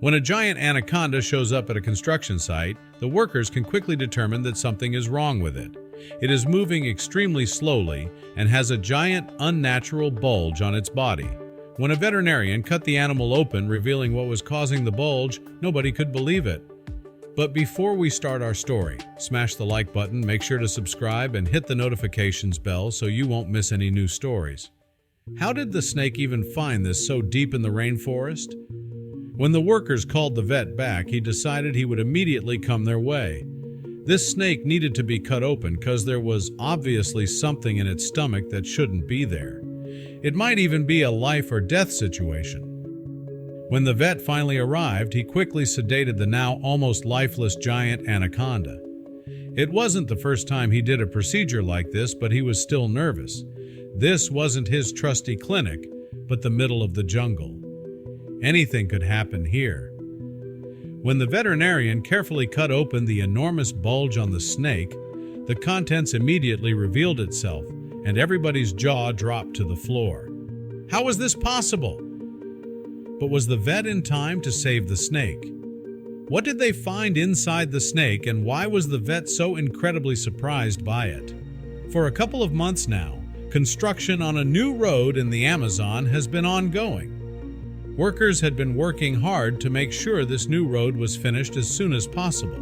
When a giant anaconda shows up at a construction site, the workers can quickly determine that something is wrong with it. It is moving extremely slowly and has a giant unnatural bulge on its body. When a veterinarian cut the animal open, revealing what was causing the bulge, nobody could believe it. But before we start our story, smash the like button, make sure to subscribe, and hit the notifications bell so you won't miss any new stories. How did the snake even find this so deep in the rainforest? When the workers called the vet back, he decided he would immediately come their way. This snake needed to be cut open because there was obviously something in its stomach that shouldn't be there. It might even be a life or death situation. When the vet finally arrived, he quickly sedated the now almost lifeless giant anaconda. It wasn't the first time he did a procedure like this, but he was still nervous. This wasn't his trusty clinic, but the middle of the jungle. Anything could happen here. When the veterinarian carefully cut open the enormous bulge on the snake, the contents immediately revealed itself, and everybody's jaw dropped to the floor. How was this possible? But was the vet in time to save the snake? What did they find inside the snake, and why was the vet so incredibly surprised by it? For a couple of months now, construction on a new road in the Amazon has been ongoing. Workers had been working hard to make sure this new road was finished as soon as possible.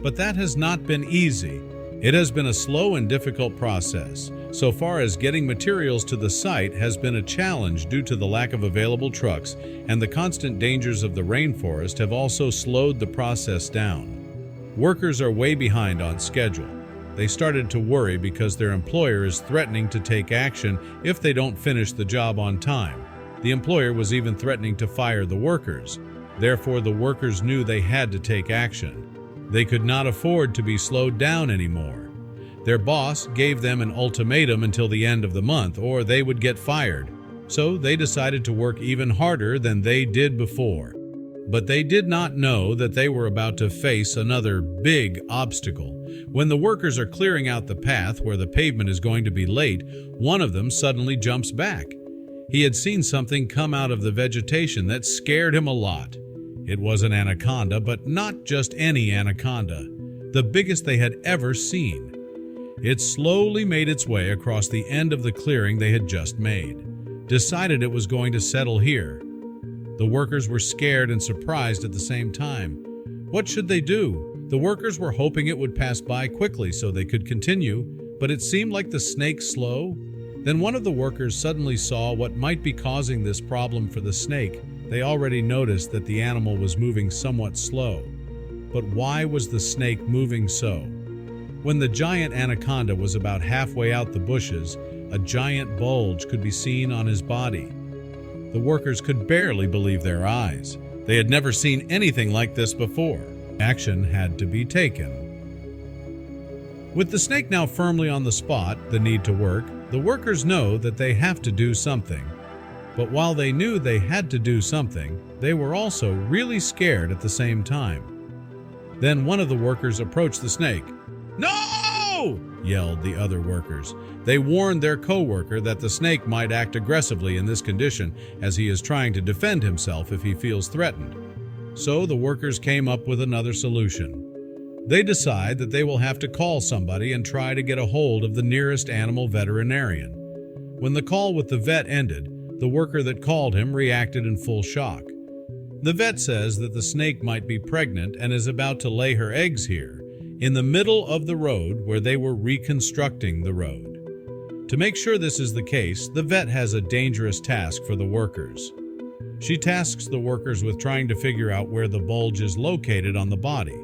But that has not been easy. It has been a slow and difficult process. So far as getting materials to the site has been a challenge due to the lack of available trucks, and the constant dangers of the rainforest have also slowed the process down. Workers are way behind on schedule. They started to worry because their employer is threatening to take action if they don't finish the job on time. The employer was even threatening to fire the workers. Therefore, the workers knew they had to take action. They could not afford to be slowed down anymore. Their boss gave them an ultimatum until the end of the month, or they would get fired. So they decided to work even harder than they did before. But they did not know that they were about to face another big obstacle. When the workers are clearing out the path where the pavement is going to be laid, one of them suddenly jumps back. He had seen something come out of the vegetation that scared him a lot. It was an anaconda, but not just any anaconda, the biggest they had ever seen. It slowly made its way across the end of the clearing they had just made, decided it was going to settle here. The workers were scared and surprised at the same time. What should they do? The workers were hoping it would pass by quickly so they could continue, but it seemed like the snake slow. Then one of the workers suddenly saw what might be causing this problem for the snake. They already noticed that the animal was moving somewhat slow. But why was the snake moving so? When the giant anaconda was about halfway out the bushes, a giant bulge could be seen on his body. The workers could barely believe their eyes. They had never seen anything like this before. Action had to be taken. With the snake now firmly on the spot, the need to work, the workers know that they have to do something. But while they knew they had to do something, they were also really scared at the same time. Then one of the workers approached the snake. "No!" yelled the other workers. They warned their co-worker that the snake might act aggressively in this condition, as he is trying to defend himself if he feels threatened. So the workers came up with another solution. They decide that they will have to call somebody and try to get a hold of the nearest animal veterinarian. When the call with the vet ended, the worker that called him reacted in full shock. The vet says that the snake might be pregnant and is about to lay her eggs here, in the middle of the road where they were reconstructing the road. To make sure this is the case, the vet has a dangerous task for the workers. She tasks the workers with trying to figure out where the bulge is located on the body.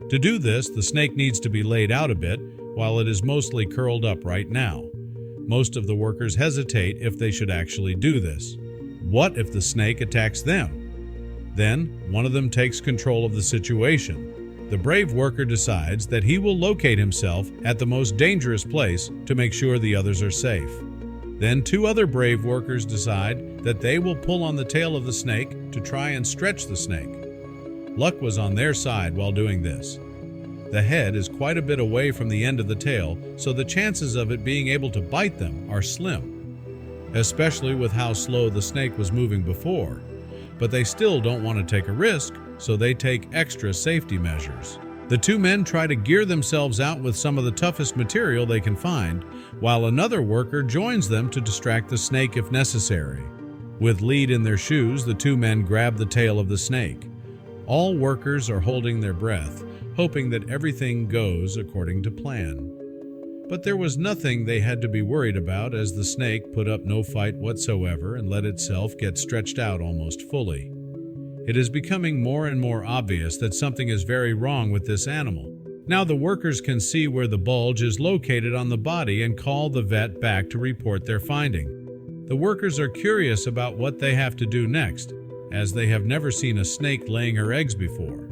To do this, the snake needs to be laid out a bit, while it is mostly curled up right now. Most of the workers hesitate if they should actually do this. What if the snake attacks them? Then, one of them takes control of the situation. The brave worker decides that he will locate himself at the most dangerous place to make sure the others are safe. Then two other brave workers decide that they will pull on the tail of the snake to try and stretch the snake. Luck was on their side while doing this. The head is quite a bit away from the end of the tail, so the chances of it being able to bite them are slim, especially with how slow the snake was moving before. but they still don't want to take a risk, so they take extra safety measures. The two men try to gear themselves out with some of the toughest material they can find, while another worker joins them to distract the snake if necessary. With lead in their shoes, the two men grab the tail of the snake. All workers are holding their breath, hoping that everything goes according to plan. But there was nothing they had to be worried about, as the snake put up no fight whatsoever and let itself get stretched out almost fully. It is becoming more and more obvious that something is very wrong with this animal. Now the workers can see where the bulge is located on the body and call the vet back to report their finding. The workers are curious about what they have to do next, as they have never seen a snake laying her eggs before.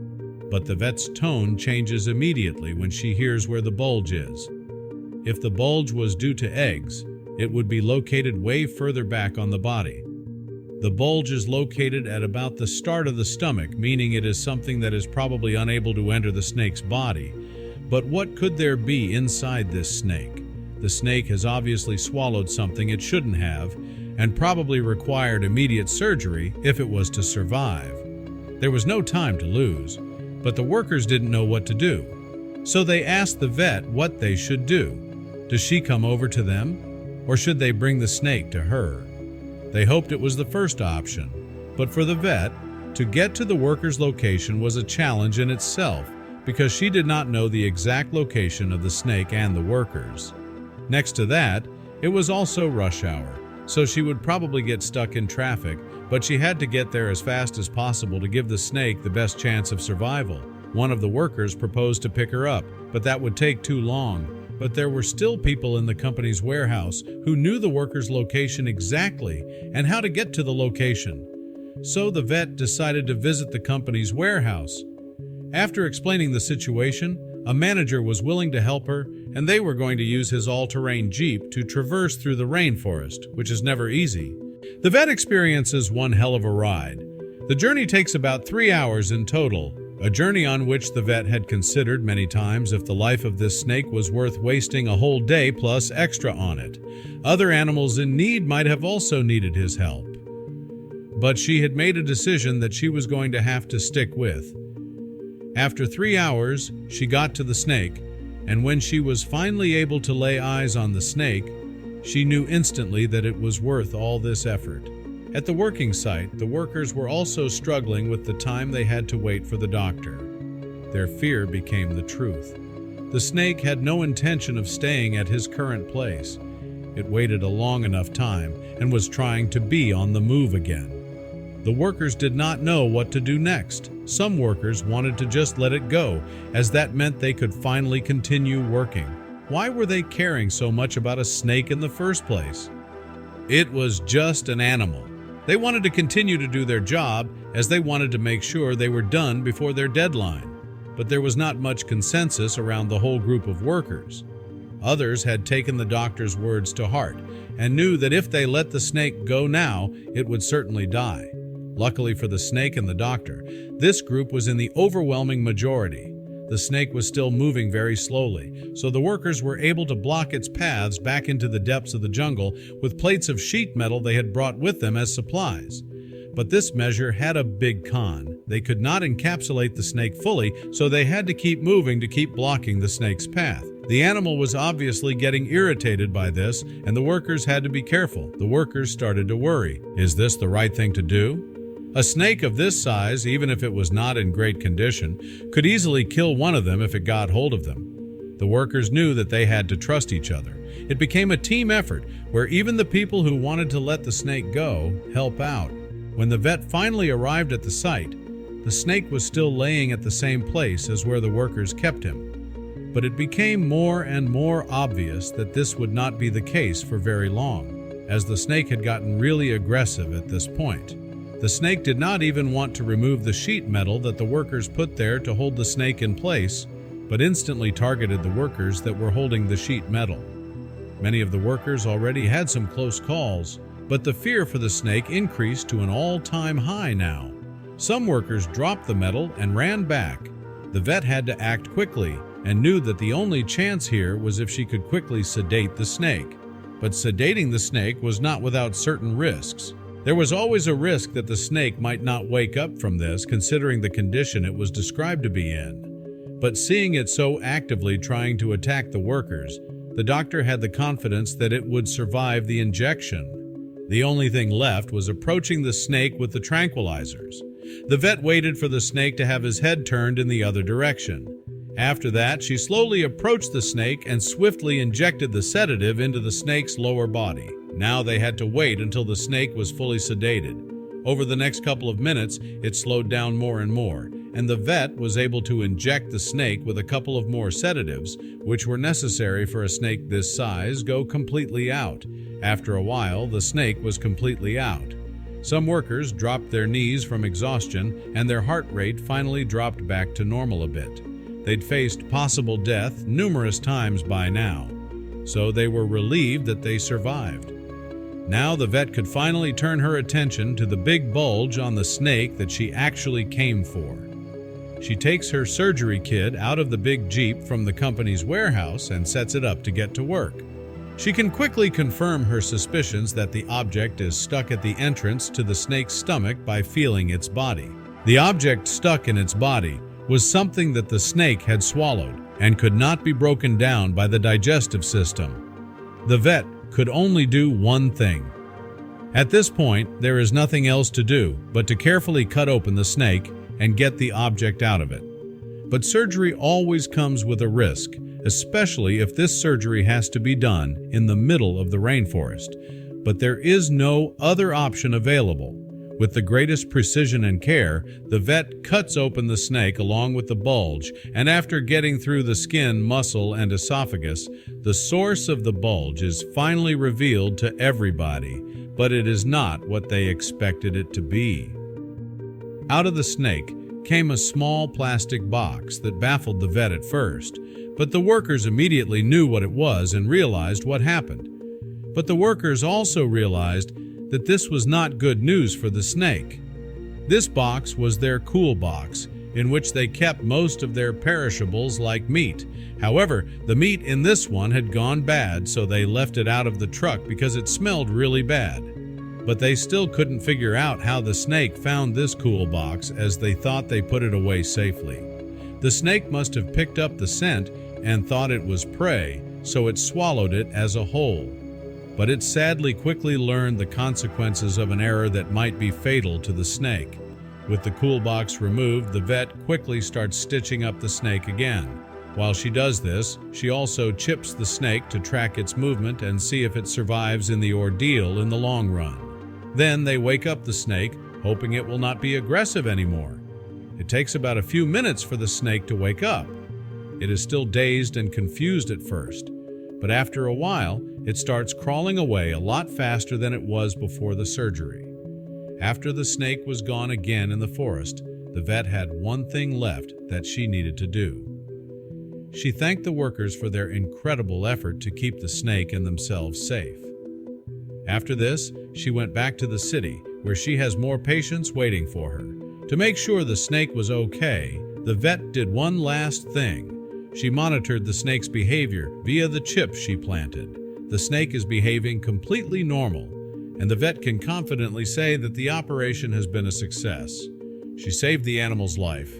But the vet's tone changes immediately when she hears where the bulge is. If the bulge was due to eggs, it would be located way further back on the body. The bulge is located at about the start of the stomach, meaning it is something that is probably unable to enter the snake's body. But what could there be inside this snake? The snake has obviously swallowed something it shouldn't have, and probably required immediate surgery if it was to survive. There was no time to lose, but the workers didn't know what to do. So they asked the vet what they should do. Does she come over to them, or should they bring the snake to her? They hoped it was the first option, but for the vet, to get to the worker's location was a challenge in itself because she did not know the exact location of the snake and the workers. Next to that, it was also rush hour, so she would probably get stuck in traffic, but she had to get there as fast as possible to give the snake the best chance of survival. One of the workers proposed to pick her up, but that would take too long. But there were still people in the company's warehouse who knew the worker's location exactly and how to get to the location. So the vet decided to visit the company's warehouse. After explaining the situation, a manager was willing to help her, and they were going to use his all-terrain Jeep to traverse through the rainforest, which is never easy. The vet experiences one hell of a ride. The journey takes about 3 hours in total, a journey on which the vet had considered many times if the life of this snake was worth wasting a whole day plus extra on it. Other animals in need might have also needed his help. But she had made a decision that she was going to have to stick with. After 3 hours, she got to the snake, and when she was finally able to lay eyes on the snake, she knew instantly that it was worth all this effort. At the working site, the workers were also struggling with the time they had to wait for the doctor. Their fear became the truth. The snake had no intention of staying at his current place. It waited a long enough time and was trying to be on the move again. The workers did not know what to do next. Some workers wanted to just let it go, as that meant they could finally continue working. Why were they caring so much about a snake in the first place? It was just an animal. They wanted to continue to do their job, as they wanted to make sure they were done before their deadline. But there was not much consensus around the whole group of workers. Others had taken the doctor's words to heart and knew that if they let the snake go now, it would certainly die. Luckily for the snake and the doctor, this group was in the overwhelming majority. The snake was still moving very slowly, so the workers were able to block its paths back into the depths of the jungle with plates of sheet metal they had brought with them as supplies. But this measure had a big con. They could not encapsulate the snake fully, so they had to keep moving to keep blocking the snake's path. The animal was obviously getting irritated by this, and the workers had to be careful. The workers started to worry. Is this the right thing to do? A snake of this size, even if it was not in great condition, could easily kill one of them if it got hold of them. The workers knew that they had to trust each other. It became a team effort, where even the people who wanted to let the snake go help out. When the vet finally arrived at the site, the snake was still laying at the same place as where the workers kept him. But it became more and more obvious that this would not be the case for very long, as the snake had gotten really aggressive at this point. The snake did not even want to remove the sheet metal that the workers put there to hold the snake in place, but instantly targeted the workers that were holding the sheet metal. Many of the workers already had some close calls, but the fear for the snake increased to an all-time high now. Some workers dropped the metal and ran back. The vet had to act quickly and knew that the only chance here was if she could quickly sedate the snake. But sedating the snake was not without certain risks. There was always a risk that the snake might not wake up from this, considering the condition it was described to be in. But seeing it so actively trying to attack the workers, the doctor had the confidence that it would survive the injection. The only thing left was approaching the snake with the tranquilizers. The vet waited for the snake to have his head turned in the other direction. After that, she slowly approached the snake and swiftly injected the sedative into the snake's lower body. Now they had to wait until the snake was fully sedated. Over the next couple of minutes, it slowed down more and more, and the vet was able to inject the snake with a couple of more sedatives, which were necessary for a snake this size go completely out. After a while, the snake was completely out. Some workers dropped their knees from exhaustion, and their heart rate finally dropped back to normal a bit. They'd faced possible death numerous times by now, so they were relieved that they survived. Now the vet could finally turn her attention to the big bulge on the snake that she actually came for. She takes her surgery kit out of the big Jeep from the company's warehouse and sets it up to get to work. She can quickly confirm her suspicions that the object is stuck at the entrance to the snake's stomach by feeling its body. The object stuck in its body was something that the snake had swallowed and could not be broken down by the digestive system. The vet could only do one thing. At this point, there is nothing else to do but to carefully cut open the snake and get the object out of it. But surgery always comes with a risk, especially if this surgery has to be done in the middle of the rainforest. But there is no other option available. With the greatest precision and care, the vet cuts open the snake along with the bulge, and after getting through the skin, muscle, and esophagus, the source of the bulge is finally revealed to everybody, but it is not what they expected it to be. Out of the snake came a small plastic box that baffled the vet at first, but the workers immediately knew what it was and realized what happened. But the workers also realized that this was not good news for the snake. This box was their cool box, in which they kept most of their perishables like meat. However, the meat in this one had gone bad, so they left it out of the truck because it smelled really bad. But they still couldn't figure out how the snake found this cool box, as they thought they put it away safely. The snake must have picked up the scent and thought it was prey, so it swallowed it as a whole. But it sadly quickly learned the consequences of an error that might be fatal to the snake. With the cool box removed, the vet quickly starts stitching up the snake again. While she does this, she also chips the snake to track its movement and see if it survives in the ordeal in the long run. Then they wake up the snake, hoping it will not be aggressive anymore. It takes about a few minutes for the snake to wake up. It is still dazed and confused at first, but after a while, it starts crawling away a lot faster than it was before the surgery. After the snake was gone again in the forest, the vet had one thing left that she needed to do. She thanked the workers for their incredible effort to keep the snake and themselves safe. After this, she went back to the city, where she has more patients waiting for her. To make sure the snake was okay, the vet did one last thing. She monitored the snake's behavior via the chip she planted. The snake is behaving completely normal, and the vet can confidently say that the operation has been a success. She saved the animal's life,